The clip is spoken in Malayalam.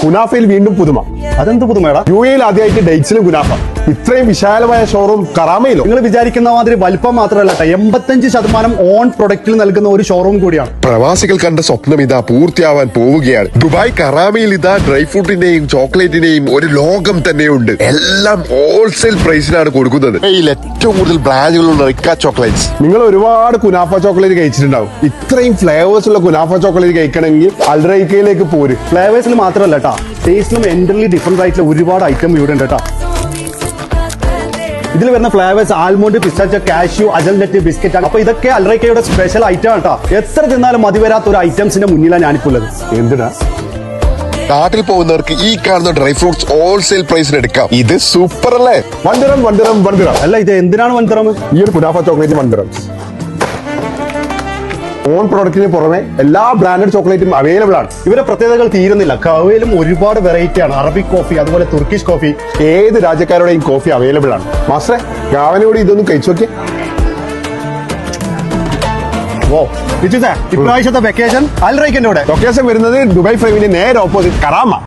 കുനാഫയിൽ വീണ്ടും പുതുമ. അതെന്ത് പുതുമേടാ? യു എയിൽ ആദ്യമായിട്ട് ഡേറ്റ്സിലും കുനാഫ. ഇത്രയും വിശാലമായ ഷോറൂം കറാമയിലോ? നിങ്ങൾ വിചാരിക്കുന്ന മാതിരി വലിപ്പം മാത്രമല്ല, 85% ഓൺ പ്രൊഡക്റ്റിൽ നൽകുന്ന ഒരു ഷോറൂം കൂടിയാണ്. പ്രവാസികൾ കണ്ട സ്വപ്നം ഇതാ പൂർത്തിയാവാൻ പോവുകയാണ്. ദുബായ് കറാമയിൽ ഇതാ ഡ്രൈ ഫ്രൂട്ടിന്റെയും ചോക്ലേറ്റിന്റെയും ഒരു ലോകം തന്നെയുണ്ട്. എല്ലാം ഹോൾസെയിൽ പ്രൈസിലാണ് കൊടുക്കുന്നത്. ഇതിൽ ഏറ്റവും കൂടുതൽ ബ്രാൻഡുകളുള്ള റിക്ക ചോക്ലേറ്റ്സ്. നിങ്ങൾ ഒരുപാട് കുനാഫ ചോക്ലേറ്റ് കഴിച്ചിട്ടുണ്ടാവും. ഇത്രയും ഫ്ലേവേഴ്സ് ഉള്ള കുനാഫ ചോക്ലേറ്റ് കഴിക്കണമെങ്കിൽ അൽറൈക്കയിലേക്ക് പോര്. ഫ്ലേവേഴ്സിൽ മാത്രമല്ല കേട്ടാ, ടേസ്റ്റിലും എൻ്റർലി ഡിഫറെന്റ് ആയിട്ടുള്ള ഒരുപാട് ഐറ്റം ഇവിടെ ഉണ്ട് കേട്ടോ. ഇതിൽ വരുന്ന ഫ്ലേവേഴ്സ് ആൽമോണ്ട്, പിസ്റ്റാച്ചോ, കാഷ്യൂ, അജൽനട്ട്, ബിസ്ക്കറ്റ്. അപ്പൊ ഇതൊക്കെ അൽറൈക്കയുടെ സ്പെഷ്യൽ ഐറ്റം ആണ് കേട്ടോ. എത്ര തിന്നാലും മതി വരാത്ത ഒരു ഐറ്റംസിന്റെ മുന്നിലാണ് ഞാനിപ്പോ ഉള്ളത്. എന്തിനാ? നാട്ടിൽ പോകുന്നവർക്ക് ഈ കാണുന്ന ഡ്രൈ ഫ്രൂട്ട്സ് ഹോൾസെയിൽ പ്രൈസിന് എടുക്കാം. ഇത് സൂപ്പർ അല്ലേ? വണ്ടിറം വണ്ടിറം വണ്ടിറം. അല്ല, ഇത് എന്തിനാണ് വൻതറം? ഈ ഒരു കുനാഫ ചോക്ലേറ്റ് വണ്ടിറം. ഓൺ പ്രോഡക്റ്റിന് പുറമെ എല്ലാ ബ്രാൻഡഡ് ചോക്ലേറ്റും അവൈലബിൾ ആണ്. ഇവരെ പ്രത്യേകതകൾ തീരുന്നില്ല. കവയിലും ഒരുപാട് വെറൈറ്റി ആണ്. അറബിക് കോഫി, അതുപോലെ തുർക്കിഷ് കോഫി. ഏത് രാജ്യക്കാരുടെയും കോഫി അവൈലബിൾ ആണ്. മാസ്റ്ററെ, രാവനോട് ഇതൊന്നും കഴിച്ചു നോക്കിയേ. ഇപ്രാവശ്യത്തെ വെക്കേഷൻ അൽറൈക്കൻ്റെ കൂടെ. ലൊക്കേഷൻ വരുന്നത് ദുബായ് ഫ്രൈമിന്റെ നേരെ ഓപ്പോസിറ്റ് കറാമ.